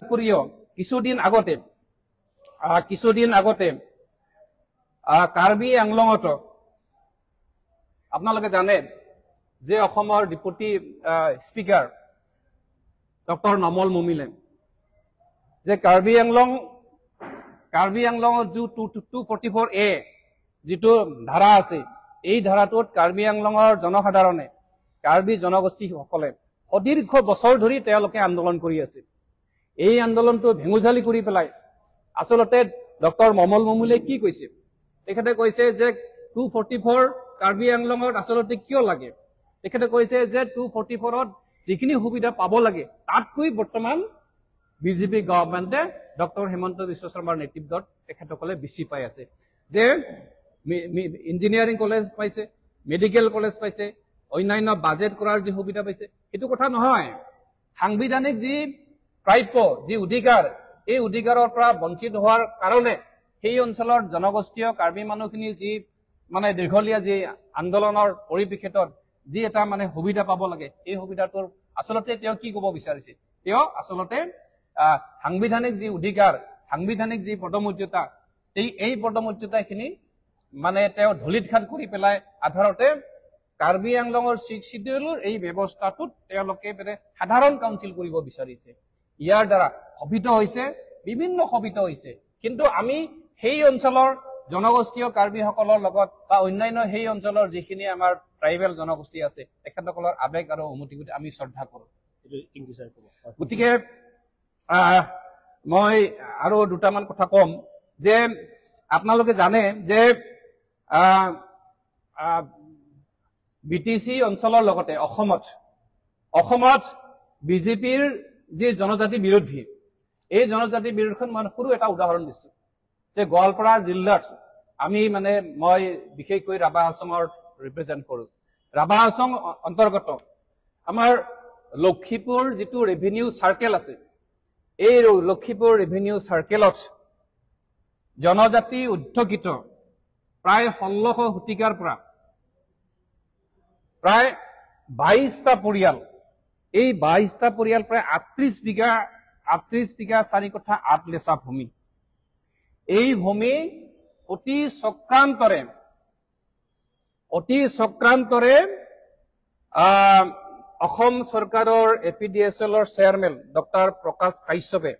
উপৰিও কিছুদিন আগতে কাৰ্বি আংলঙত আপোনালোকে জানে যে অসমৰ ডেপুটি স্পিকাৰ ডক্টৰ নমল মমিলে যে কাৰ্বি আংলঙৰ 244A যিটো ধাৰা আছে এই ধাৰাটোত কাৰ্বি আংলঙৰ জনসাধাৰণে কাৰ্বি জনগোষ্ঠীসকলে অদীৰ্ঘ বছৰ ধৰি তেওঁলোকে আন্দোলন কৰি আছে এই আন্দোলনটো ভেঙুজালি কৰি পেলাই আসলতে ডক্টৰ নমল মমিলে কি কৈছে তেখেতে কৈছে যে 244 কাৰ্বি আংলঙত আসলতে কিয় লাগে তেখেতে কৈছে যে 244ত যিখিনি সুবিধা পাব লাগে তাতকৈ বৰ্তমান বিজেপি গভৰ্ণমেণ্টে ডক্টৰ হেমন্ত বিশ্ব শৰ্মাৰ নেতৃত্বত তেখেতসকলে বেছি পাই আছে যে ইঞ্জিনিয়াৰিং কলেজ পাইছে মেডিকেল কলেজ পাইছে অন্যান্য বাজেট কৰাৰ যি সুবিধা পাইছে এইটো কথা নহয় সাংবিধানিক যি প্ৰাপ্য যি অধিকাৰ এই অধিকাৰৰ পৰা বঞ্চিত হোৱাৰ কাৰণে সেই অঞ্চলৰ জনগোষ্ঠীয় কাৰ্বি মানুহখিনি যি মানে দীৰ্ঘলীয়া যি আন্দোলনৰ পৰিপ্ৰেক্ষিতত যি এটা মানে সুবিধা পাব লাগে এই সুবিধাটোৰ আসলতে তেওঁ কি ক'ব বিচাৰিছে তেওঁ আসলতে সাংবিধানিক যি অধিকাৰ সাংবিধানিক যি পদমৰ্যাদা এই পদমৰ্যাদাখিনি মানে তেওঁ ঢলিতঘাট কৰি পেলাই আধাৰতে কাৰ্বি আংলঙৰ 6 শিডিউলৰ এই ব্যৱস্থাটোত তেওঁলোকে মানে সাধাৰণ কাউন্সিল কৰিব বিচাৰিছে ইয়াৰ দ্বাৰা বিভিন্ন শোভিত হৈছে কিন্তু আমি সেই অঞ্চলৰ জনগোষ্ঠীয় কাৰ্বিসকলৰ লগত বা অন্যান্য সেই অঞ্চলৰ যিখিনি আমাৰ ট্ৰাইবেল জনগোষ্ঠী আছে তেখেতসকলৰ আবেগ আৰু অনুভূতি আমি শ্ৰদ্ধা কৰোঁ গতিকে মই আৰু দুটামান কথা কম যে আপোনালোকে জানে যে বিটিসি অঞ্চলৰ লগতে অসমত বিজেপিৰ যি জনজাতি বিৰোধী এই জনজাতি বিৰোধীখন মই সৰু এটা উদাহৰণ দিছো যে গোৱালপাৰা জিলাত মই বিশেষকৈ ৰাভা হাছঙৰ ৰিপ্ৰেজেন্ট কৰোঁ ৰাভা হাছং অন্তৰ্গত আমাৰ লক্ষীপুৰ যিটো ৰেভিনিউ সাৰ্কেল আছে এই লক্ষীপুৰ ৰেভিনিউ সাৰ্কেলত জনজাতি উদ্যোগিত প্ৰায় 16 শতিকাৰ পৰা প্ৰায় 22টা পৰিয়াল এই 22টা পৰিয়াল প্ৰায় 38 বিঘা 4 কঠা 8 লেচা ভূমি এই ভূমি অতি চক্ৰান্তৰে অসম চৰকাৰৰ এপিডিএছএলৰ চেয়াৰমেন ডক্টৰ প্ৰকাশ কাশ্যপে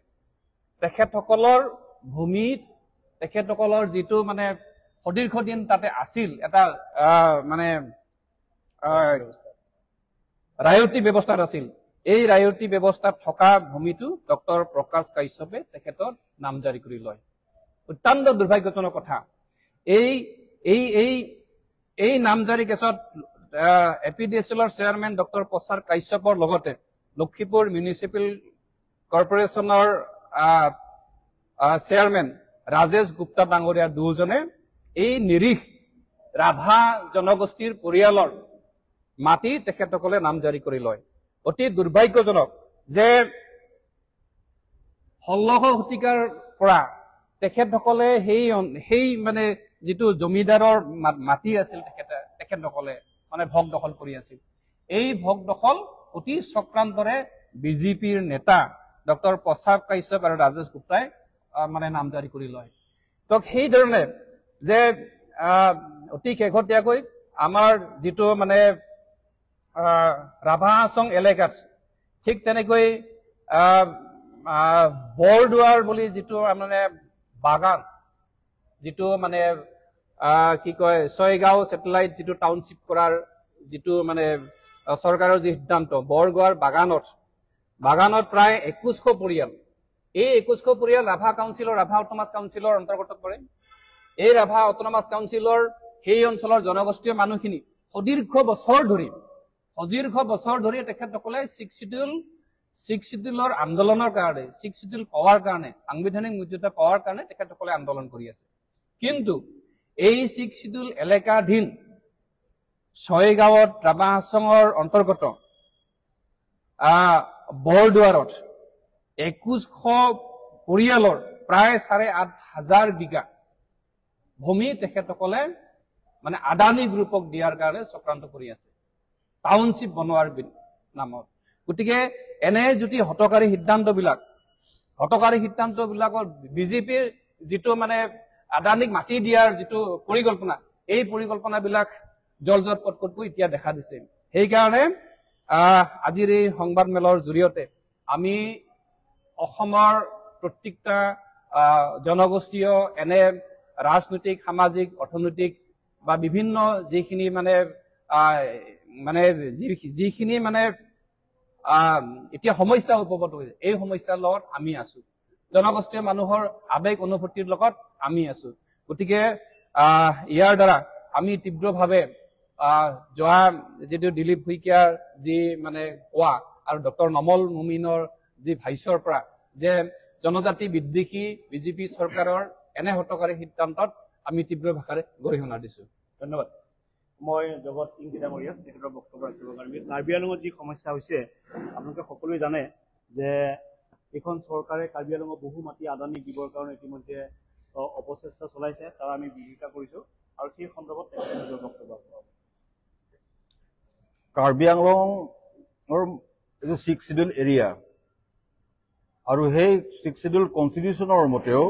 তেখেতসকলৰ ভূমিত তেখেতসকলৰ যিটো মানে সদীৰ্ঘ দিন তাতে আছিল এটা মানে ৰায়তি ব্যৱস্থাত আছিল এই ৰায়তি ব্যৱস্থাত থকা ভূমিটো ডক্টৰ প্ৰকাশ কাশ্যপে তেখেতৰ নামজাৰি কৰি লয় অত্যন্ত দুৰ্ভাগ্যজনক কথা এই নামজাৰি কেছত এপিডিএছএলৰ চেয়াৰমেন ডক্টৰ প্ৰকাশ কাশ্যপৰ লগতে লক্ষীপুৰ মিউনিচিপেল কৰ্পোৰেচনৰ চেয়াৰমেন ৰাজেশ গুপ্তা ডাঙৰীয়া দুজনে এই নিৰীহ ৰাভা জনগোষ্ঠীৰ পৰিয়ালৰ মাটি তেখেতসকলে নামজাৰি কৰি লয় অতি দুৰ্ভাগ্যজনক যে 16 শতিকাৰ পৰা তেখেতসকলে সেই মানে যিটো জমিদাৰৰ মাটি আছিল তেখেতসকলে মানে ভোগ দখল কৰি আছিল এই ভোগ দখল অতি চক্ৰান্তৰে বিজেপিৰ নেতা ডক্টৰ প্ৰকাশ কাশ্যপ আৰু ৰাজেশ গুপ্তাই মানে নামজাৰি কৰি লয় তো সেই ধৰণে যে অতি শেহতীয়াকৈ আমাৰ যিটো মানে ৰাভা হাছং এলেকাত ঠিক তেনেকৈ বৰদুৱাৰ বুলি যিটো মানে বাগান যিটো মানে কি কয় ছয়গাঁও স্যাটেলাইট যিটো টাউনশ্বিপ কৰাৰ যিটো মানে চৰকাৰৰ যি সিদ্ধান্ত বৰদুৱাৰ বাগানত প্ৰায় 2100 পৰিয়াল এই 2100 পৰিয়াল ৰাভা অট'নমাছ কাউন্সিলৰ অন্তৰ্গত পৰে এই ৰাভা অট'নমাছ কাউন্সিলৰ সেই অঞ্চলৰ জনগোষ্ঠীয় মানুহখিনি অদীৰ্ঘ বছৰ ধৰি তেখেতসকলে 6 শিডিউলৰ আন্দোলনৰ কাৰণে 6 শিডিউল পাৱাৰ কাৰণে সাংবিধানিক মৰ্যাদা পাৱাৰ কাৰণে তেখেতসকলে আন্দোলন কৰি আছে কিন্তু এই 6 শিডিউল এলেকাধীন ছয়গাঁৱত ৰাভা হাছঙৰ অন্তৰ্গত বৰদুৱাৰত 2100 পৰিয়ালৰ প্ৰায় 8500 বিঘা ভূমি তেখেতসকলে মানে আদানী গ্ৰুপক দিয়াৰ কাৰণে চক্ৰান্ত কৰি আছে টাউনশ্বিপ বনোৱাৰ নামত গতিকে এনে যদি হতকাৰী সিদ্ধান্তবিলাক হটকাৰী সিদ্ধান্তবিলাকৰ বিজেপিৰ যিটো মানে আদানীক মাটি দিয়াৰ যিটো পৰিকল্পনা, এই পৰিকল্পনাবিলাক জলজট পটপটকৈ এতিয়া দেখা দিছে। সেইকাৰণে আজিৰ এই সংবাদমেলৰ জৰিয়তে আমি অসমৰ প্ৰত্যেকটা জনগোষ্ঠীয় এনে ৰাজনৈতিক, সামাজিক, অৰ্থনৈতিক বা বিভিন্ন যিখিনি যিখিনি এতিয়া সমস্যা উপগত হৈছে, এই সমস্যাৰ লগত আমি আছো। জনগোষ্ঠীয় মানুহৰ আবেগ অনুভূতিৰ লগত আমি আছো। গতিকে ইয়াৰ দ্বাৰা আমি তীব্ৰভাৱে যোৱা যিটো দিলীপ শইকীয়াৰ যি কোৱা আৰু ডক্টৰ নমল মুমিনৰ যি ভাষ্যৰ পৰা যে জনজাতি বিদ্বেষী বিজেপি চৰকাৰৰ এনে হটকাৰী সিদ্ধান্তত আমি তীব্ৰ ভাষাৰে গৰিহণা দিছো। ধন্যবাদ। মই জগত সিং গীতামৰীয়া তেখেতৰ বক্তব্য ৰাখিবৰ কাৰণে। কাৰ্বি আংলঙত যি সমস্যা হৈছে আপোনালোকে সকলোৱে জানে যে এইখন চৰকাৰে কাৰ্বি আংলঙত বহু মাটি আদানীক দিবৰ কাৰণে ইতিমধ্যে অপচেষ্টা চলাইছে, তাৰ আমি বিৰোধিতা কৰিছোঁ আৰু সেই সন্দৰ্ভত তেখেতে নিজৰ বক্তব্য আগবঢ়াব। কাৰ্বি আংলঙৰ এইটো 6 শিডিউল এৰিয়া আৰু সেই 6 শিডিউল কনষ্টিটিউশ্যনৰ মতেও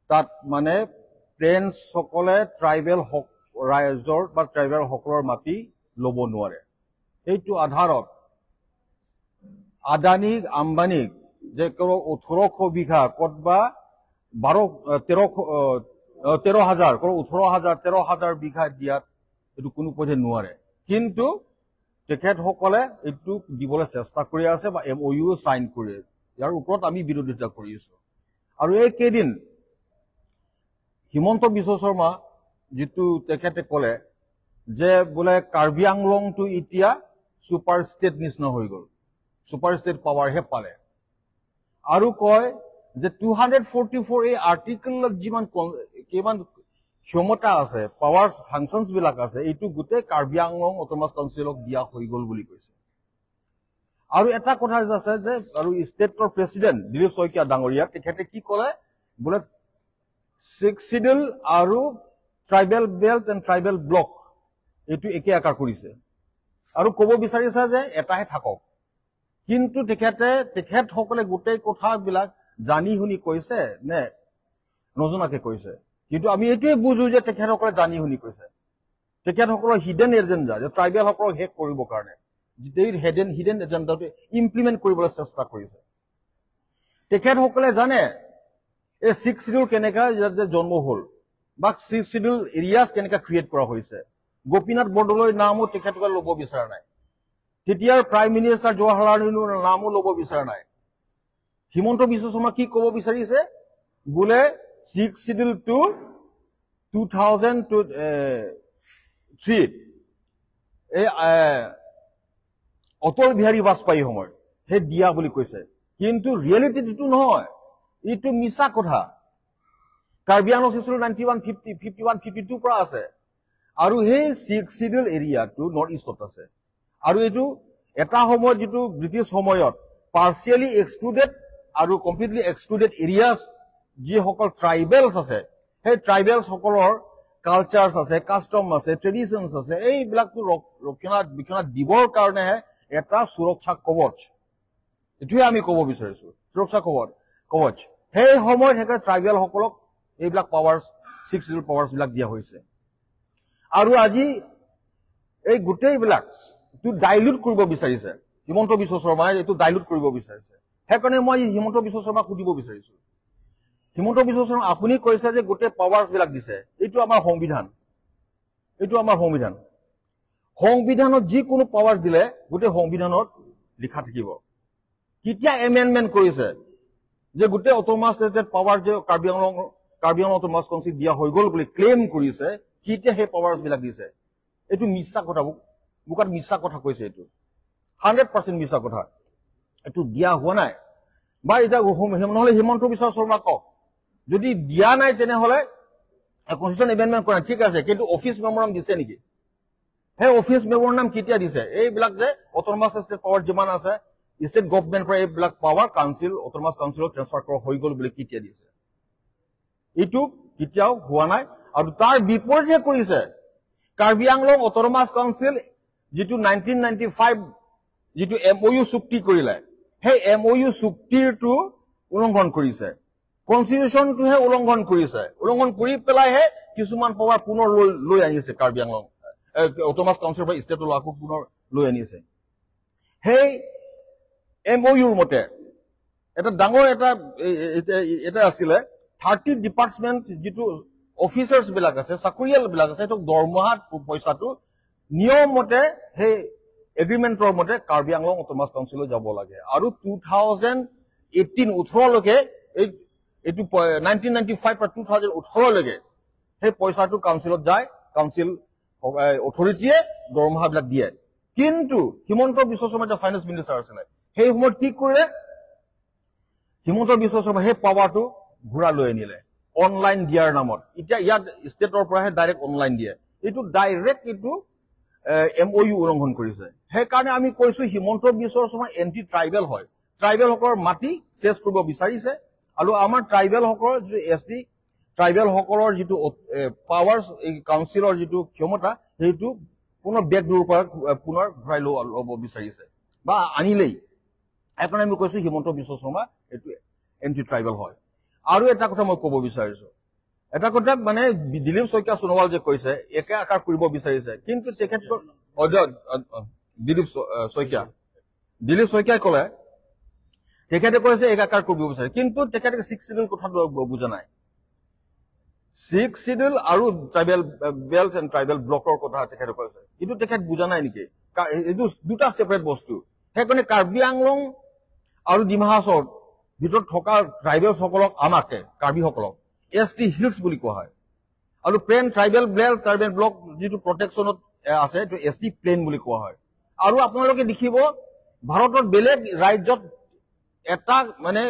তাত প্লেনছসকলে ট্ৰাইবেল ৰাইজৰ বা ট্ৰাইবেল সকলৰ মাটি ল'ব নোৱাৰে। সেইটো আধাৰত আদানীক আম্বানীক যে কেৱল 1800 বিঘা ক'তবা 13,000 বিঘা দিয়াত এইটো কোনো পধ্যে নোৱাৰে। কিন্তু তেখেতসকলে এইটো দিবলৈ চেষ্টা কৰি আছে বা MOU চাইন কৰি, ইয়াৰ ওপৰত আমি বিৰোধিতা কৰি আছো। আৰু এইকেইদিন হিমন্ত বিশ্ব শৰ্মা যিটো তেখেতে ক'লে যে বোলে কাৰ্বি আংলংটো এতিয়া ছুপাৰ ষ্টেট নিচিনা হৈ গ'ল, ছুপাৰ ষ্টেট পাৱাৰহে পালে, আৰু কয় যে 244 এই আৰ্টিকেলত যিমান ক্ষমতা আছে, পাৱাৰ ফাংচনছ বিলাক আছে, এইটো গোটেই কাৰ্বি আংলং অট'নমাছ কাউন্সিলক দিয়া হৈ গ'ল বুলি কৈছে। আৰু এটা কথা আছে যে আৰু ষ্টেটৰ প্ৰেচিডেণ্ট দিলীপ শইকীয়া ডাঙৰীয়া তেখেতে কি ক'লে বোলে 6 শিডিউল আৰু tribal belt and tribal block এইটো একে আকাৰ কৰিছে আৰু ক'ব বিচাৰিছে যে এটাহে থাকক। কিন্তু তেখেতসকলে গোটেই কথাবিলাক জানি শুনি কৈছে নে নজনাকে কৈছে? কিন্তু আমি এইটোৱে বুজো যে তেখেতসকলে জানি শুনি কৈছে। তেখেতসকলৰ হিডেন এজেণ্ডা যে ট্ৰাইবেলসকলক শেষ কৰিবৰ কাৰণে হিডেন এজেণ্ডাটো ইমপ্লিমেণ্ট কৰিবলৈ চেষ্টা কৰিছে। তেখেতসকলে জানে এই 6 শিডিউল কেনেকা জন্ম হ'ল বা 6 শিডিউল এৰিয়াজ কেনেকা ক্ৰিয়েট কৰা হৈছে। গোপীনাথ বৰদলৈৰ নামো তেখেতসকলে ল'ব বিচৰা নাই। তেতিয়াৰ প্ৰাইম মিনিষ্টাৰ জৱাহৰলাল নেহৰুৰ নামো ল'ব বিচৰা নাই। হিমন্ত বিশ্ব শৰ্মা কি ক'ব বিচাৰিছে বোলে 6 শিডিউল টু 2003 এই অটল বিহাৰী বাজপেয়ী সময়ত সেই দিয়া বুলি কৈছে। কিন্তু ৰিয়েলিটিত এইটো নহয়, এইটো মিছা কথা। কাৰ্বি আংলং 51-52 পৰা আছে আৰু সেই 6 শিডিউল এৰিয়াটো নৰ্থ ইষ্টত আছে। আৰু এইটো এটা সময়ত যিটো ব্ৰিটিছ সময়ত পাৰ্চিয়েলি এক্সক্লুডেড আৰু কমপ্লিটলি এক্সক্লুডেড এৰিয়াজ যিসকল ট্ৰাইবেলছ আছে, সেই ট্ৰাইবেলছসকলৰ কালচাৰ্ছ আছে, কাষ্টম আছে, ট্ৰেডিশ্যনছ আছে, এইবিলাকটো ৰক্ষণাবেক্ষণ দিবৰ কাৰণেহে এটা সুৰক্ষা কৱচ, এইটোৱে আমি ক'ব বিচাৰিছো, সুৰক্ষা কৱচ। সেই সময়ত সেই ট্ৰাইবেলসকলক এইবিলাক পাৱাৰ্ছ 6 শিডিউল পাৱাৰ্ছবিলাক দিয়া হৈছে। আৰু আজি এই গোটেইবিলাক ডাইলুট কৰিব বিচাৰিছে হিমন্ত বিশ্ব শৰ্মাই, এইটো ডাইলুট কৰিব বিচাৰিছে। সেইকাৰণে মই হিমন্ত বিশ্ব শৰ্মাক সুধিব বিচাৰিছো, হিমন্ত বিশ্ব শৰ্মা আপুনি কৈছে যে গোটেই পাৱাৰ্ছবিলাক দিছে, এইটো আমাৰ সংবিধান, এইটো আমাৰ সংবিধান। সংবিধানত যিকোনো পাৱাৰ্ছ দিলে গোটেই সংবিধানত লিখা থাকিব। কেতিয়া এমেণ্ডমেণ্ট কৰিছে যে গোটেই অট'নমাছ পাৱাৰ যে কাৰ্বি আংলং অট'নমাছ কাউন্সিল দিয়া হৈ গ'ল বুলি ক্লেইম কৰিছে, কেতিয়া সেই পাৱাৰ্ছবিলাক দিছে? এইটো মিছা কথা, বোকাত মিছা কথা কৈছে। এইটো 100% মিছা কথা, এইটো দিয়া হোৱা নাই। বা এতিয়া নহ'লে হিমন্ত বিশ্ব শৰ্মা কওক, যদি দিয়া নাই তেনেহ'লে কনষ্টিটিউশ্যন এমেণ্ডমেণ্ট কৰা ঠিক আছে, কিন্তু অফিচ মেমৰাম দিছে নেকি? সেই অফিচ মেমৰাম কেতিয়া দিছে? এইবিলাক যে অট'নমাছ ষ্টেট পাৱাৰ যিমান আছে ষ্টেট গভৰ্ণমেণ্টৰ পৰা এইবিলাক পাৱাৰ কাউন্সিল অট'নমাছ কাউন্সিলত ট্ৰেন্সফাৰ কৰা হৈ গ'ল বুলি কেতিয়া দিছে? এইটো কেতিয়াও হোৱা নাই। আৰু তাৰ বিপৰীতে কৰিছে কাৰ্বি আংলং অট'নমাছ কাউন্সিল যিটো 1995 যিটো MOU চুক্তি কৰিলে, সেই MOU চুক্তিৰটো উলংঘন কৰিছে কনষ্টিটিউচনটোহে উলংঘন কৰিছে উলংঘন কৰি পেলাইহে কিছুমান পাৱাৰ পুনৰ লৈ আনিছে কাৰ্বি আংলং অট'নমাছ কাউন্সিলৰ পৰা ষ্টেটলৈ আকৌ পুনৰ লৈ আনিছে সেই MOUৰ মতে এটা ডাঙৰ এটা আছিলে 30 ডিপাৰ্টমেণ্ট যিটো অফিচাৰ্ছ বিলাক আছে চাকৰিয়াল বিলাক আছে সেইটো দৰমহা পইচাটো নিয়ম মতে সেই এগ্ৰিমেণ্টৰ মতে কাৰ্বি আংলং অট'নমাছ কাউন্সিললৈ যাব লাগে আৰু 2018 লৈকে এইটো 1995 পৰা 2018 লৈকে সেই পইচাটো কাউন্সিলত যায় কাউন্সিল অথৰিটিয়ে দৰমহাবিলাক দিয়ে কিন্তু হিমন্ত বিশ্ব শৰ্মা ফাইনেন্স মিনিষ্টাৰ আছিলে সেই সময়ত কি কৰিলে হিমন্ত বিশ্ব শৰ্মা সেই পাৱাৰটো ঘূৰা লৈ আনিলে অনলাইন দিয়াৰ নামত এতিয়া ইয়াত ষ্টেটৰ পৰাহে ডাইৰেক্ট অনলাইন দিয়ে এইটো ডাইৰেক্ট এইটো MOU উলংঘন কৰিছে সেইকাৰণে আমি কৈছো হিমন্ত বিশ্ব শৰ্মা এন্টি ট্ৰাইবেল হয় ট্ৰাইবেল সকলৰ মাটি চেছ কৰিব বিচাৰিছে আৰু আমাৰ ট্ৰাইবেল সকলৰ যিটো SD ট্ৰাইবেল সকলৰ যিটো পাৱাৰ্ছ এই কাউন্সিলৰ যিটো ক্ষমতা সেইটো পুনৰ বেকডোৰ পৰা পুনৰ ঘূৰাই ল'ব বিচাৰিছে বা আনিলেই সেইকাৰণে আমি কৈছো হিমন্ত বিশ্ব শৰ্মা এইটো এন্টি ট্ৰাইবেল হয় আৰু এটা কথা মই ক'ব বিচাৰিছো এটা কথা মানে দিলীপ শইকীয়া সোণোৱাল যে কৈছে একে আকাৰ কৰিব বিচাৰিছে কিন্তু তেখেতৰ দিলীপ শইকীয়াই ক'লে তেখেতে কৈছে এক আকাৰ কৰিব বিচাৰে কিন্তু তেখেতে 6 শিডিউল কথাটো বুজা নাই 6 শিডিউল আৰু ট্ৰাইবেল বেল্ট এণ্ড ট্ৰাইবেল ব্লকৰ কথা তেখেতে কৈছে কিন্তু তেখেত বুজা নাই নেকি এইটো দুটা ছেপাৰেট বস্তু সেইকাৰণে কাৰ্বি আংলং আৰু ডিমা হাছাওৰ ভিতৰত থকা ট্ৰাইবেলসকলক আমাকে কাৰ্বিসকলক ST হিলছ বুলি কোৱা হয় আৰু plain tribal belt tribal block যিটো প্ৰটেকশ্যনত আছে এইটো ST প্লেন বুলি কোৱা হয় আৰু আপোনালোকে দেখিব ভাৰতৰ বেলেগ ৰাজ্যত এটা মানে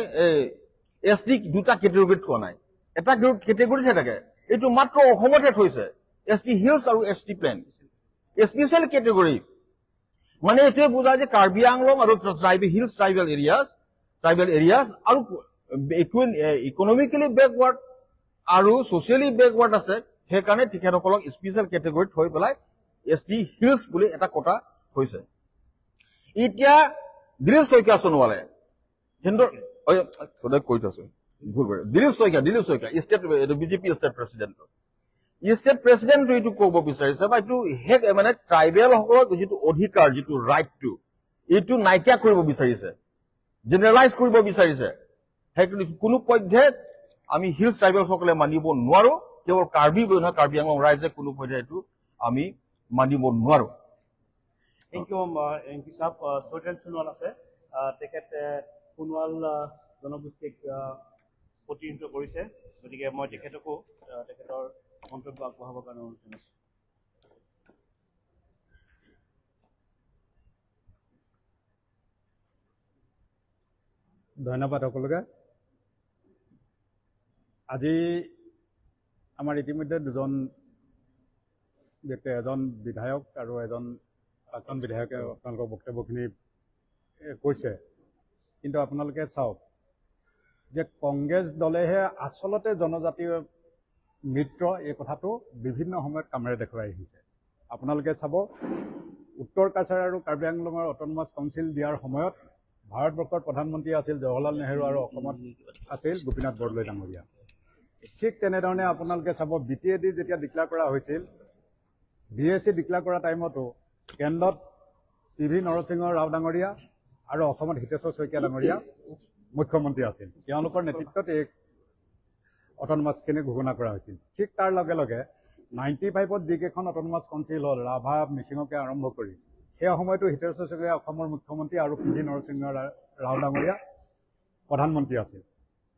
ST দুটা কেটেগৰীত থোৱা নাই এটা কেটেগৰীতহে থাকে এইটো মাত্ৰ অসমতে থৈছে ST হিলছ আৰু ST প্লেন স্পেচিয়েল কেটেগৰী মানে এইটোৱে বুজায় যে কাৰ্বি আংলং আৰু হিলছ ট্ৰাইবেল এৰিয়াজ আৰু ইকনমিকেলি বেকৱাৰ্ড আৰু ছচিয়েলি বেকৱাৰ্ড আছে সেইকাৰণে তেখেতসকলক স্পেচিয়েল কেটেগৰীত থৈ পেলাই ST হিলছ বুলি এটা কথা হৈছে এতিয়া দিলীপ শইকীয়া সোণোৱালে কৈ থৈছো ভুল কৰে Dilip Saikia state BJP state president এইটো ক'ব বিচাৰিছে বা এইটো মানে ট্ৰাইবেল সকলৰ যিটো অধিকাৰ যিটো ৰাইটটো এইটো নাইকিয়া কৰিব বিচাৰিছে জেনেৰেলাইজ কৰিব বিচাৰিছে সেইটো কোনো পধ্যে আমি হিলছ ট্ৰাইবেল সকলে মানিব নোৱাৰো কেৱল কাৰ্বি নহয় কাৰ্বি আংলং ৰাইজে কোনো পধ্যে এইটো আমি মানিব নোৱাৰো Thank you, MP Sahab. Sotel Sunwal আছে তেখেতে সোণোৱাল জনগোষ্ঠীক প্ৰতিনিধিত্ব কৰিছে গতিকে মই তেখেতকো তেখেতৰ মন্তব্য আগবঢ়াবৰ কাৰণে অনুৰোধ জনাইছোঁ ধন্যবাদ সকলোকে আজি আমাৰ ইতিমধ্যে দুজন ব্যক্তি এজন বিধায়ক আৰু এজন প্ৰাক্তন বিধায়কে আপোনালোকৰ বক্তব্যখিনি কৈছে কিন্তু আপোনালোকে চাওক যে কংগ্ৰেছ দলেহে আচলতে জনজাতীয় মিত্ৰ এই কথাটো বিভিন্ন সময়ত কামেৰে দেখুৱাই আহিছে আপোনালোকে চাব উত্তৰ কাছাৰ আৰু কাৰ্বি আংলঙৰ অট'নমাছ কাউন্সিল দিয়াৰ সময়ত ভাৰতবৰ্ষৰ প্ৰধানমন্ত্ৰী আছিল জৱাহৰলাল নেহৰু আৰু অসমত আছিল গোপীনাথ বৰদলৈ ডাঙৰীয়া ঠিক তেনেধৰণে আপোনালোকে চাব BTAD যেতিয়া ডিক্লেয়াৰ কৰা হৈছিল BSc ডিক্লেয়াৰ কৰা টাইমতো কেন্দ্ৰত TV নৰসিংহ ৰাও ডাঙৰীয়া আৰু অসমত হিতেশ্বৰ শইকীয়া ডাঙৰীয়া মুখ্যমন্ত্ৰী আছিল তেওঁলোকৰ নেতৃত্বত এই অট'নমাছখিনি ঘোষণা কৰা হৈছিল ঠিক তাৰ লগে লগে 95ত যিকেইখন অট'নমাছ কাউন্সিল হ'ল ৰাভা মিচিঙকে আৰম্ভ কৰি সেই সময়তো হিতেশ্বৰ শইকীয়া অসমৰ মুখ্যমন্ত্ৰী আৰু TV নৰসিংহ ৰাও ডাঙৰীয়া প্ৰধানমন্ত্ৰী আছিল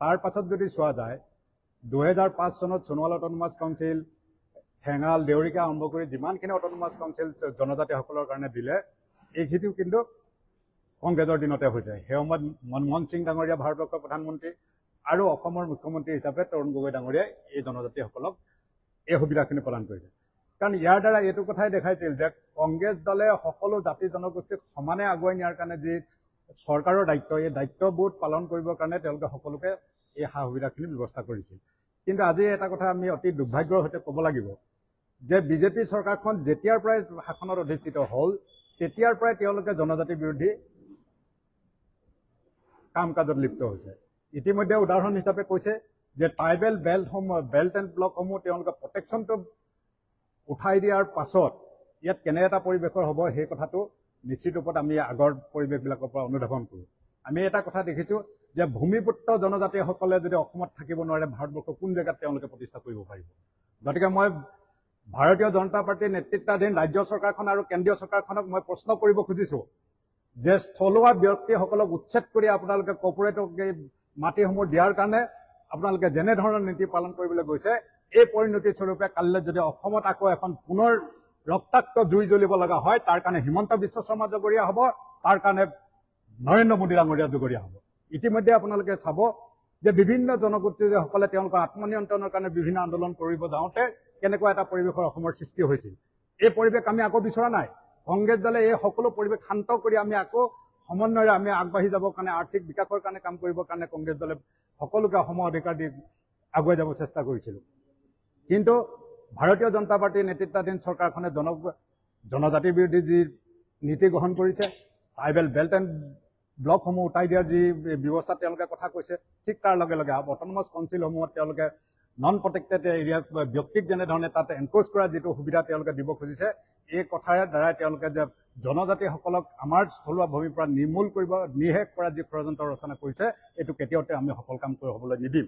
তাৰ পাছত যদি চোৱা যায় 2005 চনত সোণোৱাল অট'নমাছ কাউন্সিল ঠেঙাল দেউৰিকা আৰম্ভ কৰি যিমানখিনি অট'নমাছ কাউন্সিল জনজাতিসকলৰ কাৰণে দিলে এইখিনিও কিন্তু কংগ্ৰেছৰ দিনতে হৈছে সেই সময়ত মনমোহন সিং ডাঙৰীয়া ভাৰতবৰ্ষৰ প্ৰধানমন্ত্ৰী আৰু অসমৰ মুখ্যমন্ত্ৰী হিচাপে তৰুণ গগৈ ডাঙৰীয়াই এই জনজাতিসকলক এই সুবিধাখিনি প্ৰদান কৰিছে কাৰণ ইয়াৰ দ্বাৰা এইটো কথাই দেখাইছিল যে কংগ্ৰেছ দলে সকলো জাতি জনগোষ্ঠীক সমানে আগুৱাই নিয়াৰ কাৰণে যি চৰকাৰৰ দায়িত্ব এই দায়িত্ববোধ পালন কৰিবৰ কাৰণে তেওঁলোকে সকলোকে এই সা সুবিধাখিনি ব্যৱস্থা কৰিছিল কিন্তু আজি এটা কথা আমি অতি দুৰ্ভাগ্যৰ সৈতে ক'ব লাগিব যে বিজেপি চৰকাৰখন যেতিয়াৰ পৰাই শাসনত অধিষ্ঠিত হ'ল তেতিয়াৰ পৰাই তেওঁলোকে জনজাতি বিৰোধী কাম কাজত লিপ্ত হৈছে ইতিমধ্যে উদাহৰণ হিচাপে কৈছে যে ট্ৰাইবেল বেল্ট এণ্ড ব্লকসমূহ তেওঁলোকে প্ৰটেকশ্যনটো উঠাই দিয়াৰ পাছত ইয়াত কেনে এটা পৰিৱেশৰ হ'ব সেই কথাটো নিশ্চিত ৰূপত আমি আগৰ পৰিৱেশবিলাকৰ পৰা অনুধাৱন কৰোঁ। আমি এটা কথা দেখিছোঁ যে ভূমিপুত্ৰ জনজাতিসকলে যদি অসমত থাকিব নোৱাৰে ভাৰতবৰ্ষৰ কোন জেগাত তেওঁলোকে প্ৰতিষ্ঠা কৰিব পাৰিব। গতিকে মই ভাৰতীয় জনতা পাৰ্টীৰ নেতৃত্বাধীন ৰাজ্য চৰকাৰখন আৰু কেন্দ্ৰীয় চৰকাৰখনক মই প্ৰশ্ন কৰিব খুজিছোঁ যে স্থলুৱা ব্যক্তিসকলক উচ্ছেদ কৰি আপোনালোকে কৰ্পৰেটক এই মাটিসমূহ দিয়াৰ কাৰণে আপোনালোকে যেনেধৰণৰ নীতি পালন কৰিবলৈ গৈছে এই পৰিণতি স্বৰূপে কালিলৈ যদি অসমত আকৌ এখন পুনৰ ৰক্তাক্ত জুই জ্বলিব লগা হয় তাৰ কাৰণে হিমন্ত বিশ্ব শৰ্মা জগৰীয়া হ'ব, তাৰ কাৰণে নৰেন্দ্ৰ মোদী ডাঙৰীয়া জগৰীয়া হ'ব। ইতিমধ্যে আপোনালোকে চাব যে বিভিন্ন জনগোষ্ঠীসকলে তেওঁলোকৰ আত্মনিয়ন্ত্ৰণৰ কাৰণে বিভিন্ন আন্দোলন কৰিব যাওঁতে কেনেকুৱা এটা পৰিৱেশৰ অসমৰ সৃষ্টি হৈছিল। এই পৰিৱেশ আমি আকৌ বিচৰা নাই। কংগ্ৰেছ দলে এই সকলো পৰিৱেশ শান্ত কৰি আমি আকৌ সমন্বয়েৰে আমি আগবাঢ়ি যাবৰ কাৰণে আৰ্থিক বিকাশৰ কাৰণে কাম কৰিবৰ কাৰণে কংগ্ৰেছ দলে সকলোকে সম অধিকাৰ দি আগুৱাই যাব চেষ্টা কৰিছিল। কিন্তু ভাৰতীয় জনতা পাৰ্টীৰ নেতৃত্বাধীন চৰকাৰখনে জনজাতি বিৰোধী যি নীতি গ্ৰহণ কৰিছে, ট্ৰাইবেল বেল্ট এণ্ড ব্লকসমূহ উঠাই দিয়াৰ যি ব্যৱস্থা তেওঁলোকে কথা কৈছে, ঠিক তাৰ লগে লগে অট'নমাছ কাউন্সিলসমূহত তেওঁলোকে নন প্ৰটেক্টেড এৰিয়াক ব্যক্তিক যেনেধৰণে তাত এনক্ৰ'চ কৰা যিটো সুবিধা তেওঁলোকে দিব খুজিছে, এই কথাৰ দ্বাৰাই তেওঁলোকে যে জনজাতিসকলক আমাৰ স্থলুৱা ভূমিৰ পৰা নিশেষ কৰা যি ষড়যন্ত্ৰ ৰচনা কৰিছে, এইটো কেতিয়াওতে আমি সফল কাম হ'বলৈ নিদিম।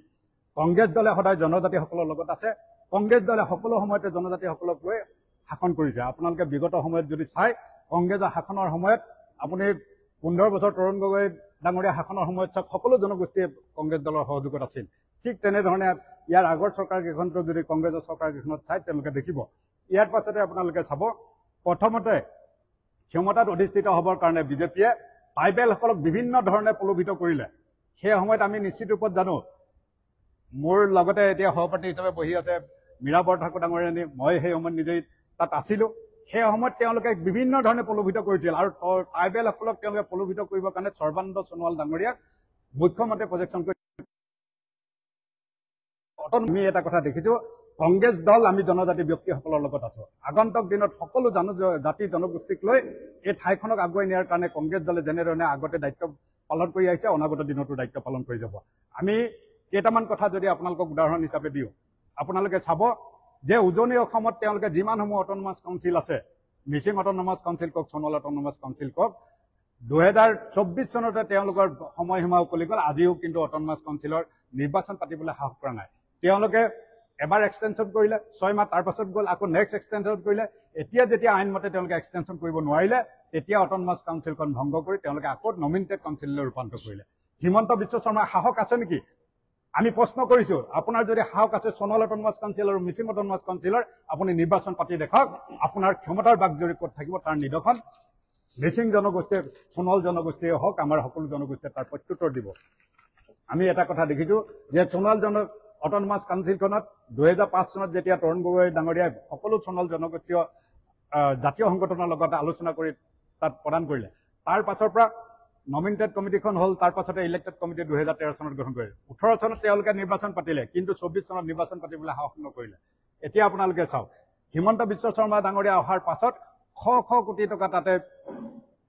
কংগ্ৰেছ দলে সদায় জনজাতিসকলৰ লগত আছে। কংগ্ৰেছ দলে সকলো সময়তে জনজাতিসকলক লৈ শাসন কৰিছে। আপোনালোকে বিগত সময়ত যদি চাই, কংগ্ৰেছৰ শাসনৰ সময়ত আপুনি 15 বছৰ তৰুণ গগৈ ডাঙৰীয়া শাসনৰ সময়ত চাওক সকলো জনগোষ্ঠীয়ে কংগ্ৰেছ দলৰ সহযোগত আছিল। ঠিক তেনেধৰণে ইয়াৰ আগৰ চৰকাৰকেইখনতো যদি কংগ্ৰেছৰ চৰকাৰকেইখনত চাই তেওঁলোকে দেখিব। ইয়াৰ পাছতে আপোনালোকে চাব, প্ৰথমতে ক্ষমতাত অধিষ্ঠিত হ'বৰ কাৰণে বিজেপিয়ে ট্ৰাইবেলসকলক বিভিন্ন ধৰণে প্ৰলোভিত কৰিলে। সেই সময়ত আমি নিশ্চিত ৰূপত জানো, মোৰ লগতে এতিয়া সহপাঠী হিচাপে বহি আছে মীৰা বৰঠাকুৰ ডাঙৰীয়ানী, মই সেই সময়ত নিজেই তাত আছিলোঁ। সেই সময়ত তেওঁলোকে বিভিন্ন ধৰণে প্ৰলোভিত কৰিছিল আৰু ট্ৰাইবেলসকলক তেওঁলোকে প্ৰলোভিত কৰিবৰ কাৰণে সৰ্বানন্দ সোণোৱাল ডাঙৰীয়াক মুখ্যমন্ত্ৰী প্ৰজেকশ্যন কৰি আমি এটা কথা দেখিছোঁ, কংগ্ৰেছ দল আমি জনজাতি ব্যক্তিসকলৰ লগত আছোঁ। আগন্তুক দিনত সকলো জাতি জনগোষ্ঠীক লৈ এই ঠাইখনক আগুৱাই নিয়াৰ কাৰণে কংগ্ৰেছ দলে যেনেধৰণে আগতে দায়িত্ব পালন কৰি আহিছে, অনাগত দিনতো দায়িত্ব পালন কৰি যাব। আমি কেইটামান কথা যদি আপোনালোকক উদাহৰণ হিচাপে দিওঁ, আপোনালোকে চাব যে উজনি অসমত তেওঁলোকে যিমানসমূহ অট'নমাছ কাউন্সিল আছে, মিচিং অট'নমাছ কাউন্সিল কওক, সোণোৱাল অট'নমাছ কাউন্সিল কওক, 2024 চনতে তেওঁলোকৰ সময়সীমা উকলি গ'ল। আজিও কিন্তু অট'নমাছ কাউন্সিলৰ নিৰ্বাচন পাতিবলৈ সাহস কৰা নাই। তেওঁলোকে এবাৰ এক্সটেনশ্যন কৰিলে 6 মাহ, তাৰ পাছত গ'ল আকৌ নেক্সট এক্সটেনশ্যন কৰিলে। এতিয়া যেতিয়া আইনমতে তেওঁলোকে এক্সটেনশ্যন কৰিব নোৱাৰিলে, তেতিয়া অট'নমাছ কাউন্সিলখন ভংগ কৰি তেওঁলোকে আকৌ নমিনেটেড কাউন্সিললৈ ৰূপান্তৰ কৰিলে। হিমন্ত বিশ্ব শৰ্মাৰ সাহস আছে নেকি? আমি প্ৰশ্ন কৰিছোঁ, আপোনাৰ যদি সাহস আছে সোণোৱাল অট'নমাছ কাউন্সিল আৰু মিচিং অট'নমাছ কাউন্সিলৰ, আপুনি নিৰ্বাচন পাতি দেখাওক। আপোনাৰ ক্ষমতাৰ বাগজৰী ক'ত থাকিব তাৰ নিদৰ্শন মিচিং জনগোষ্ঠীয়ে, সোণোৱাল জনগোষ্ঠীয়ে হওক, আমাৰ সকলো জনগোষ্ঠীয়ে তাৰ প্ৰত্যুত্তৰ দিব। আমি এটা কথা দেখিছোঁ যে সোণোৱাল অট'নমাছ কাউন্সিলখনত 2005 চনত যেতিয়া তৰুণ গগৈ ডাঙৰীয়াই সকলো সোণোৱাল জনগোষ্ঠীয় জাতীয় সংগঠনৰ লগত আলোচনা কৰি তাত প্ৰদান কৰিলে, তাৰ পাছৰ পৰা নমিনেটেড কমিটিখন হ'ল, তাৰ পাছতে ইলেক্টেড কমিটি 2013 চনত গ্ৰহণ কৰিলে। 18 চনত তেওঁলোকে নিৰ্বাচন পাতিলে, কিন্তু 24 চনত নিৰ্বাচন পাতিবলৈ সাহস নকৰিলে। এতিয়া আপোনালোকে চাওক, হিমন্ত বিশ্ব শৰ্মা ডাঙৰীয়া অহাৰ পাছত শ কোটি টকা তাতে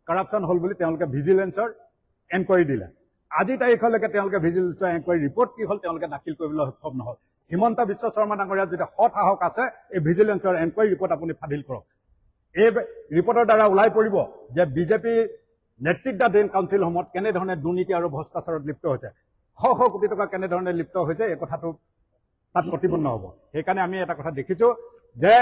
কাৰাপশ্যন হ'ল বুলি তেওঁলোকে ভিজিলেন্সৰ এনকুৱাৰী দিলে। আজি তাৰিখলৈকে তেওঁলোকে ভিজিলেন্সৰ এনকুৱাৰী ৰিপৰ্ট কি হ'ল তেওঁলোকে দাখিল কৰিবলৈ সক্ষম নহ'ল। হিমন্ত বিশ্ব শৰ্মা ডাঙৰীয়াৰ যদি সৎ সাহস আছে, এই ভিজিলেন্সৰ এনকুৱাৰী ৰিপৰ্ট আপুনি ফাদিল কৰক। এই ৰিপৰ্টৰ দ্বাৰা ওলাই পৰিব যে বিজেপি নেতৃত্বাধীন কাউন্সিলসমূহত কেনেধৰণে দুৰ্নীতি আৰু ভ্ৰষ্টাচাৰত লিপ্ত হৈছে, শ কোটি টকা কেনেধৰণে লিপ্ত হৈছে, এই কথাটো তাত প্ৰতিপন্ন হ'ব। সেইকাৰণে আমি এটা কথা দেখিছোঁ যে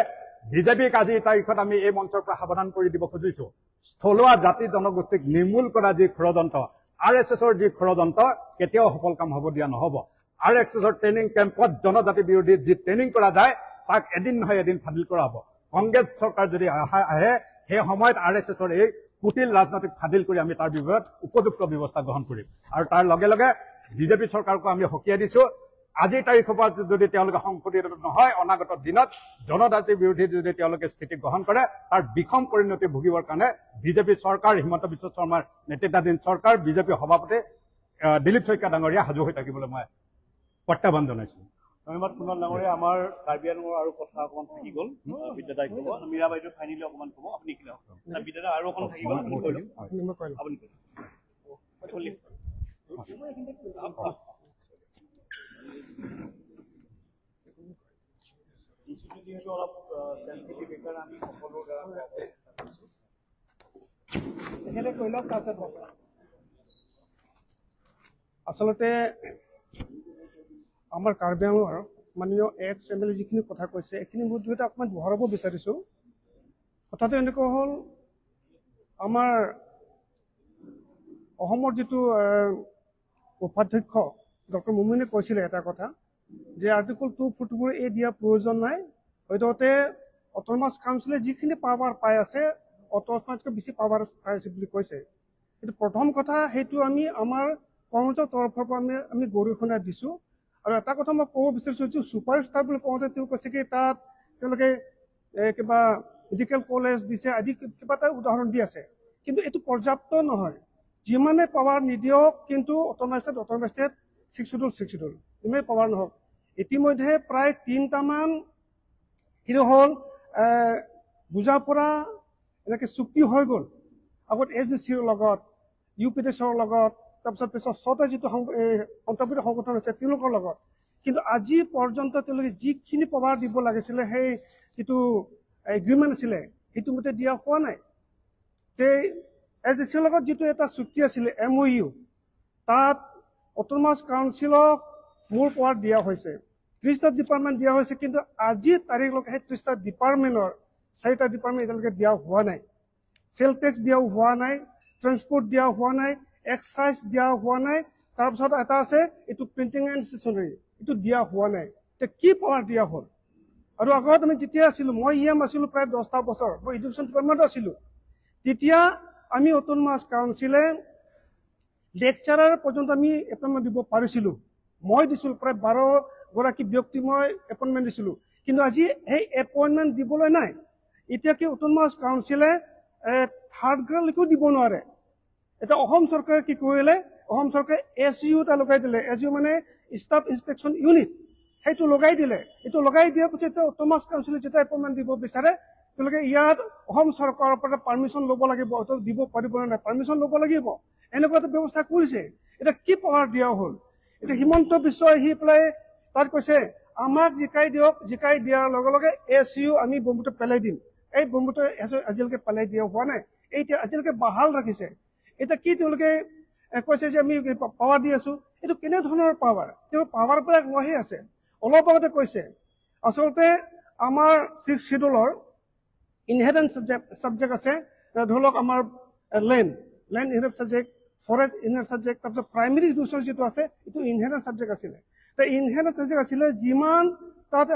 বিজেপিক আজি তাৰিখত আমি এই মঞ্চৰ পৰা সাৱধান কৰি দিব খুজিছোঁ, স্থলুৱা জাতি জনগোষ্ঠীক নিৰ্মূল কৰা যি ষড়যন্ত্ৰ, RSSৰ যি ষড়যন্ত্ৰ, কেতিয়াও সফল কাম হ'ব দিয়া নহ'ব। RSSৰ ট্ৰেইনিং কেম্পত জনজাতি বিৰোধী যি ট্ৰেইনিং কৰা যায়, তাক এদিন নহয় এদিন ফাদিল কৰা হ'ব। কংগ্ৰেছ চৰকাৰ যদি আহে, সেই সময়ত RSSৰ এই কুটিল ৰাজনৈতিক ফাদিল কৰি আমি তাৰ বিৰুদ্ধে উপযুক্ত ব্যৱস্থা গ্ৰহণ কৰিম। আৰু তাৰ লগে লগে বিজেপি চৰকাৰকো আমি সকীয়াই দিছোঁ, আজিৰ তাৰিখৰ পৰা যদি তেওঁলোকে সংশোধিত নহয়, অনাগত দিনত জনজাতি বিৰোধী যদি তেওঁলোকে স্থিতি গ্ৰহণ কৰে, তাৰ বিষম পৰিণতি ভুগিবৰ কাৰণে বিজেপি চৰকাৰ, হিমন্ত বিশ্ব শৰ্মাৰ নেতৃত্বাধীন চৰকাৰ, বিজেপি সভাপতি দিলীপ শইকীয়া ডাঙৰীয়া সাজু হৈ থাকিবলৈ মই প্ৰত্যাহ্বান জনাইছোঁ। ধন্যবাদ সোণোৱাল ডাঙৰীয়া। আমাৰ কাৰ্বি আংলঙৰ আৰু কথা অকণমান থাকি গ'ল, বিদ্যাদাই ক'ব, মীৰা বাইদেউ ফাইনেলি অকণমান ক'ব, আপুনি কি লওক বিদ্যাদা আৰু অকণমান থাকি গ'ল, আপুনি কৈ লওক, আপুনি অলপ চেঞ্চিটিভ সেইকাৰণে আমি সকলোৰ দ্বাৰা তেখেতে কৈ লওক তাৰপিছত হ'ব। আচলতে আমাৰ কাৰ্বি আংলঙৰ মাননীয় এক্স MLA যিখিনি কথা কৈছে এইখিনি মোৰ দুটা অকণমান দোহাৰাব বিচাৰিছোঁ। কথাটো এনেকুৱা হ'ল আমাৰ অসমৰ যিটো উপাধ্যক্ষ ডক্টৰ মুমিনে কৈছিলে এটা কথা যে আৰ্টিকল 244A দিয়া প্ৰয়োজন নাই, সদ্যহতে অট'নমাছ কাউন্সিলে যিখিনি পাৱাৰ পাই আছে অট'নমাছতকৈ বেছি পাৱাৰ পাই আছে বুলি কৈছে। কিন্তু প্ৰথম কথা সেইটো আমি আমাৰ কংগ্ৰেছৰ তৰফৰ পৰা আমি গৰিহণা দিছোঁ। আৰু এটা কথা মই ক'ব বিচাৰিছোঁ যে ছুপাৰষ্টাৰ বুলি কওঁতে তেওঁ কৈছে কি তাত তেওঁলোকে কিবা মেডিকেল কলেজ দিছে আদি কিবা এটা উদাহৰণ দি আছে, কিন্তু এইটো পৰ্যাপ্ত নহয়। যিমানে পাৱাৰ নিদিয়ক কিন্তু অট'নমাছত 6 শিডিউল যিমানে পাৱাৰ নহওক। ইতিমধ্যে প্ৰায় 3টামান কিন্তু হ'ল বুজা পৰা এনেকৈ চুক্তি হৈ গ'ল। আগত SGCৰ লগত UPDSৰ লগত তাৰপিছত 6টা যিটো সন্ত্ৰাসবাদী সংগঠন আছে তেওঁলোকৰ লগত, কিন্তু আজি পৰ্যন্ত তেওঁলোকে যিখিনি পাৱাৰ দিব লাগিছিলে সেই যিটো এগ্ৰিমেণ্ট আছিলে সেইটো মতে দিয়া হোৱা নাই। SGCৰ লগত যিটো এটা চুক্তি আছিলে MOU তাত অট'নমাছ কাউন্সিলক মোৰ পাৱাৰ দিয়া হৈছে, 30টা ডিপাৰ্টমেণ্ট দিয়া হৈছে, কিন্তু আজি তাৰিখলৈকে সেই 30টা ডিপাৰ্টমেণ্টৰ 4টা ডিপাৰ্টমেণ্ট এতিয়ালৈকে দিয়া হোৱা নাই। চেল টেক্স দিয়াও হোৱা নাই, ট্ৰান্সপৰ্ট দিয়া হোৱা নাই, এক্সাইজ দিয়া হোৱা নাই, তাৰপিছত এটা আছে এইটো প্ৰিণ্টিং এণ্ড ষ্টেচনাৰী এইটো দিয়া হোৱা নাই। এতিয়া কি পাৱাৰ দিয়া হ'ল? আৰু আগত আমি যেতিয়া আছিলোঁ মই আছিলোঁ প্ৰায় 10টা বছৰ, মই এডুকেশ্যন ডিপাৰ্টমেণ্টত আছিলোঁ, তেতিয়া আমি অট'নমাছ কাউন্সিলে লেকচাৰাৰ পৰ্যন্ত আমি এপইণ্টমেণ্ট দিব পাৰিছিলোঁ। মই দিছিলোঁ প্ৰায় 12গৰাকী ব্যক্তি মই এপইণ্টমেণ্ট দিছিলোঁ, কিন্তু আজি সেই এপইণ্টমেণ্ট দিবলৈ নাই। এতিয়া কি অট'নমাছ কাউন্সিলে 3rd গ্ৰেডলৈকেও দিব নোৱাৰে। এতিয়া অসম চৰকাৰে কি কৰিলে, অসম চৰকাৰে SU এটা লগাই দিলে, SU মানে ষ্টাফ ইনস্পেকশ্যন ইউনিট, সেইটো লগাই দিলে। এইটো লগাই দিয়াৰ পিছত অট'নমাছ কাউন্সিলে যেতিয়া এপইণ্টমেণ্ট দিব বিচাৰে তেওঁলোকে ইয়াত অসম চৰকাৰৰ পৰা পাৰ্মিশ্যন ল'ব লাগিব, দিব পাৰিব নে নাই পাৰ্মিশ্যন ল'ব লাগিব, এনেকুৱা এটা ব্যৱস্থা কৰিছে। এতিয়া কি পাৱাৰ দিয়া হ'ল? এতিয়া হিমন্ত বিশ্ব আহি পেলাই তাত কৈছে আমাক জিকাই দিয়ক, জিকাই দিয়াৰ লগে লগে SU আমি বম্বুটো পেলাই দিম। এই বম্বুটো আজিলৈকে পেলাই দিয়া হোৱা নাই, এতিয়া আজিলৈকে বাহাল ৰাখিছে। এতিয়া কি তেওঁলোকে কৈছে যে আমি পাৱাৰ দি আছোঁ, এইটো কেনেধৰণৰ পাৱাৰ? তেওঁ পাৱাৰবিলাক লৈহে আছে। অলপ আগতে কৈছে আচলতে আমাৰ 6 শিডিউলৰ ইনহেৰেণ্ট ছাবজেক্ট আছে, ধৰি লওক আমাৰ লেণ্ড ইনহেৰেণ্ট ছাবজেক্ট, ফৰেষ্ট ইনহেৰেণ্ট ছাবজেক্ট, তাৰপিছত প্ৰাইমেৰী ৰিচোৰ্চ যিটো আছে এইটো ইনহেৰেণ্ট ছাবজেক্ট আছিলে। ইনহেৰেণ্ট ছাবজেক্ট আছিলে যিমান তাত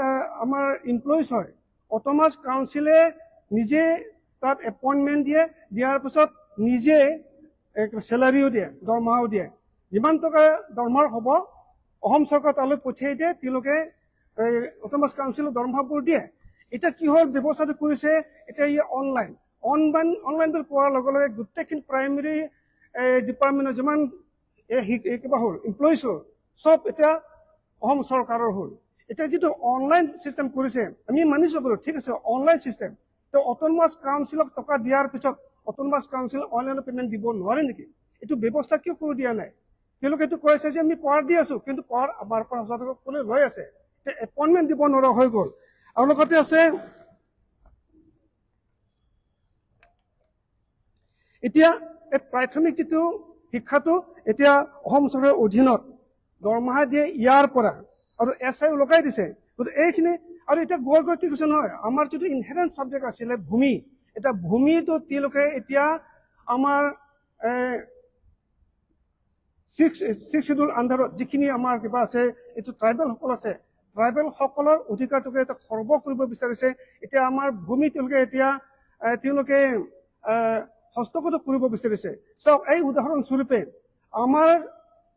আমাৰ এমপ্লয়িজ হয় অট'নমাছ কাউন্সিলে নিজে তাত এপইণ্টমেণ্ট দিয়ে, দিয়াৰ পিছত নিজে চেলাৰিও দিয়ে, দৰমহাও দিয়ে। যিমান টকা দৰমহাৰ হ'ব অসম চৰকাৰ তালৈ পঠিয়াই দিয়ে, তেওঁলোকে অট'নমাছ কাউন্সিলৰ দৰমহাবোৰ দিয়ে। এতিয়া কি হ'ল ব্যৱস্থাটো কৰিছে, এতিয়া ই অনলাইন বিল পোৱাৰ লগে লগে গোটেইখিনি প্ৰাইমেৰী ডিপাৰ্টমেণ্টৰ যিমান কিবা হ'ল এমপ্লয়িজ হ'ল চব এতিয়া অসম চৰকাৰৰ হ'ল। এতিয়া যিটো অনলাইন চিষ্টেম কৰিছে আমি মানিছোঁ বাৰু, ঠিক আছে অনলাইন চিষ্টেম, তো অট'নমাছ কাউন্সিলক টকা দিয়াৰ পিছত অট'নমাছ কাউন্সিল অনলাইনত পে'মেণ্ট দিব নোৱাৰে নেকি? এইটো ব্যৱস্থা কিয় কৰি দিয়া নাই? তেওঁলোকে এইটো কৈছে যে আমি পাৱাৰ দি আছোঁ, কিন্তু পাৱাৰ আমাৰ পৰা কোনে লৈ আছে, এপইণ্টমেণ্ট দিব নোৱাৰা হৈ গ'ল। আৰু লগতে আছে এতিয়া এই প্ৰাথমিক যিটো শিক্ষাটো এতিয়া অসম চৰকাৰৰ অধীনত দৰমহা দিয়ে ইয়াৰ পৰা, আৰু SI লগাই দিছে। গতিকে এইখিনি আৰু এতিয়া গৈ কি কৈছে নহয়, আমাৰ যিটো ইনহেৰেণ্ট ছাবজেক্ট আছিলে ভূমি, এতিয়া ভূমিটো তেওঁলোকে এতিয়া আমাৰ 6 শিডিউল আণ্ডাৰত যিখিনি আমাৰ কিবা আছে এইটো ট্ৰাইবেলসকল আছে, ট্ৰাইবেলসকলৰ অধিকাৰটোকে এটা খৰ্ব কৰিব বিচাৰিছে। এতিয়া আমাৰ ভূমি তেওঁলোকে হস্তগত কৰিব বিচাৰিছে। চাওক এই উদাহৰণস্বৰূপে আমাৰ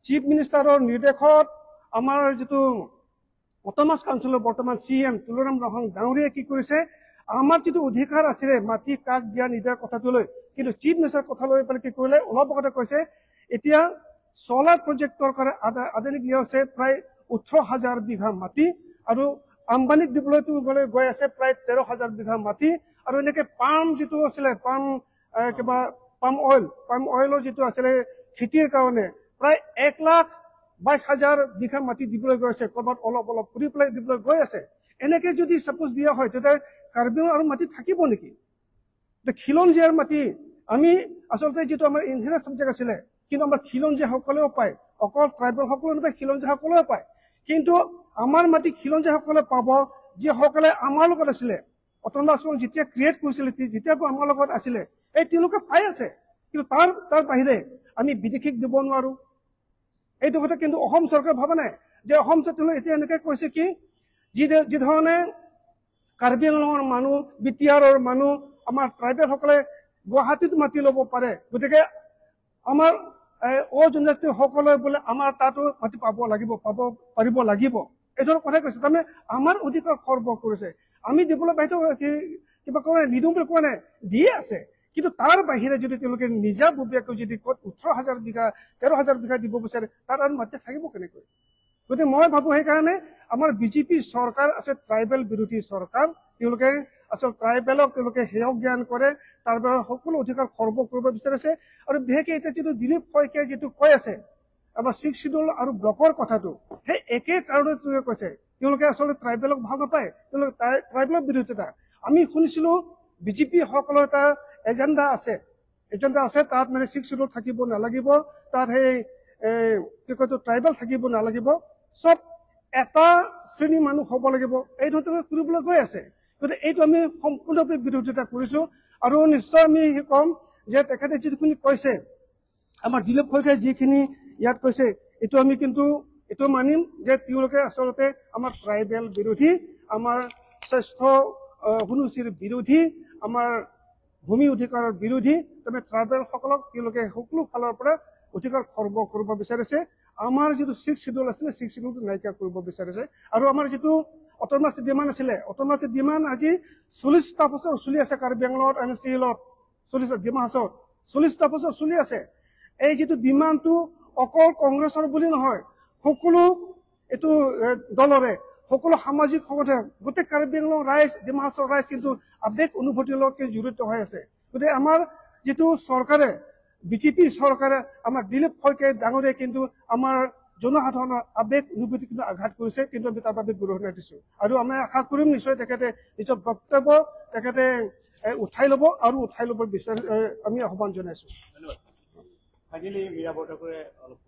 চিফ মিনিষ্টাৰৰ নিৰ্দেশত আমাৰ যিটো অট'নমাছ কাউন্সিলৰ বৰ্তমান CM তুলৰাম ৰহং ডাঙৰীয়াই কি কৰিছে, আমাৰ যিটো অধিকাৰ আছিলে মাটি কাক দিয়া নিদিয়াৰ কথাটো লৈ, কিন্তু চিফ মিনিষ্টাৰৰ কথা লৈ পেলাই কি কৰিলে অলপ আগতে কৈছে এতিয়া চলাৰ প্ৰজেক্টৰ কাৰণে আদানীক দিয়া হৈছে প্ৰায় 18,000 বিঘা মাটি, আৰু আম্বানীক দিবলৈ গৈ আছে প্ৰায় 13,000 বিঘা মাটি, আৰু এনেকৈ পাম যিটো আছিলে পাম অইলৰ যিটো আছিলে খেতিৰ কাৰণে প্ৰায় 1,22,000 বিঘা মাটি দিবলৈ গৈ আছে, ক'ৰবাত অলপ অলপ কৰি পেলাই দিবলৈ গৈ আছে। এনেকে যদি সাপোজ দিয়া হয় তেতিয়া কাৰ্বি আৰু মাটি থাকিব নেকি? খিলঞ্জীয়াৰ মাটি আমি আচলতে যেটো আমাৰ ইনহেৰিটেড সাবজেক্ট আছিলে, কিন্তু আমাৰ খিলঞ্জীয়াসকলেও পায়, অকল ট্ৰাইবেল সকলে নহয়, খিলঞ্জীয়াসকলেও পায়। কিন্তু আমাৰ মাটি খিলঞ্জীয়াসকলে পাব যিসকলে আমাৰ লগত আছিলে, অট'নমাছ যেতিয়া ক্ৰিয়েট কৰিছিলে, যেতিয়াৰ পৰা আমাৰ লগত আছিলে, এই তেওঁলোকে পাই আছে। কিন্তু তাৰ বাহিৰে আমি বিদেশীক দিব নোৱাৰো। এইটো কথা কিন্তু অসম চৰকাৰে ভাবা নাই যে অসম চৰকাৰে এতিয়া এনেকে কৈছে কি যি ধৰণে কাৰ্বি আংলঙৰ মানুহ, বিটিআৰৰ মানুহ, আমাৰ ট্ৰাইবেল সকলে গুৱাহাটীত মাটি ল'ব পাৰে, গতিকে আমাৰ অজনজাতি সকলে বোলে আমাৰ তাতো মাটি পাব পাৰিব লাগিব, এইধৰণৰ কথা কৈছে। তাৰমানে আমাৰ অধিকাৰ খৰ্ব কৰিছে। আমি দিবলৈ বাহিৰত কিবা কোৱা নাই, নিদিওঁ বুলি কোৱা নাই, দিয়ে আছে। কিন্তু তাৰ বাহিৰে যদি তেওঁলোকে নিজাববীয়াকৈ যদি 18,000 বিঘা 13,000 বিঘা দিব বিচাৰে, তাত আৰু মাটি থাকিব কেনেকৈ? গতিকে মই ভাবো সেইকাৰণে আমাৰ বিজেপি চৰকাৰ আছে ট্ৰাইবেল বিৰোধী চৰকাৰ। তেওঁলোকে আচল ট্ৰাইবেলক তেওঁলোকে হেয় জ্ঞান কৰে, তাৰ বাবে সকলো অধিকাৰ খৰ্ব কৰিব বিচাৰিছে। আৰু বিশেষকৈ এতিয়া যিটো দিলীপ শইকীয়াই যিটো কৈ আছে আমাৰ 6 শিডিউল আৰু ব্লকৰ কথাটো, সেই একে কাৰণে তেওঁলোকে কৈছে। তেওঁলোকে আচলতে ট্ৰাইবেলক ভাল নাপায়, তেওঁলোকে ট্ৰাইবেলৰ বিৰোধিতা। আমি শুনিছিলো বিজেপি সকলৰ এটা এজেণ্ডা আছে, তাত মানে 6 শিডিউল থাকিব নালাগিব, তাত সেই কি কয় ট্ৰাইবেল থাকিব নালাগিব, চব এটা শ্ৰেণীৰ মানুহ হ'ব লাগিব, এই ধৰণে কৰিবলৈ গৈ আছে। গতিকে এইটো আমি সম্পূৰ্ণৰূপে বিৰোধিতা কৰিছো। আৰু নিশ্চয় আমি ক'ম যে তেখেতে যিখিনি কৈছে, আমাৰ দিলীপ শইকীয়াই যিখিনি ইয়াত কৈছে, এইটো আমি কিন্তু এইটো মানিম যে তেওঁলোকে আচলতে আমাৰ ট্ৰাইবেল বিৰোধী, আমাৰ স্বাস্থ্য সুনিশ্চিত বিৰোধী, আমাৰ ভূমি অধিকাৰৰ বিৰোধী। তাৰমানে ট্ৰাইবেল সকলক তেওঁলোকে সকলো ফালৰ পৰা অধিকাৰ খৰ্ব কৰিব বিচাৰিছে। আমাৰ যিটো 6 শিডিউল আছিলে, 6 শিডিউলটো নাইকিয়া কৰিব বিচাৰিছে। আৰু আমাৰ যিটো অট'নমাছ ডিমাণ্ড আছিলে, অট'নমাছ ডিমাণ্ড আজি 40টা বছৰ চলি আছে। কাৰ্বি আংলঙত, NCLত 40 ডিমা হাছাওত 40টা বছৰ চলি আছে। এই যিটো ডিমাণ্ডটো অকল কংগ্ৰেছৰ বুলি নহয়, সকলো এইটো দলৰে, সকলো সামাজিক সংগঠন, গোটেই কাৰ্বি আংলং ৰাইজ, ডিমা হাছাওৰ ৰাইজ কিন্তু আৱেগ অনুভূতিৰ লগত জড়িত হৈ আছে। গতিকে আমাৰ যিটো চৰকাৰে, বিজেপি চৰকাৰে, আমাৰ দিলীপ শইকীয়া ডাঙৰীয়াই কিন্তু আমাৰ জনসাধাৰণৰ আৱেগ অনুভূতি কিন্তু আঘাত কৰিছে, কিন্তু আমি তাৰ বাবে গুৰুত্ব দিছো। আৰু আমি আশা কৰিম নিশ্চয় তেখেতে নিজৰ বক্তব্য তেখেতে উঠাই ল'ব, আৰু উঠাই ল'ব আমি আহ্বান জনাইছো। ধন্যবাদ। ফাইনেলি মীৰা বৰঠাকুৰে অলপ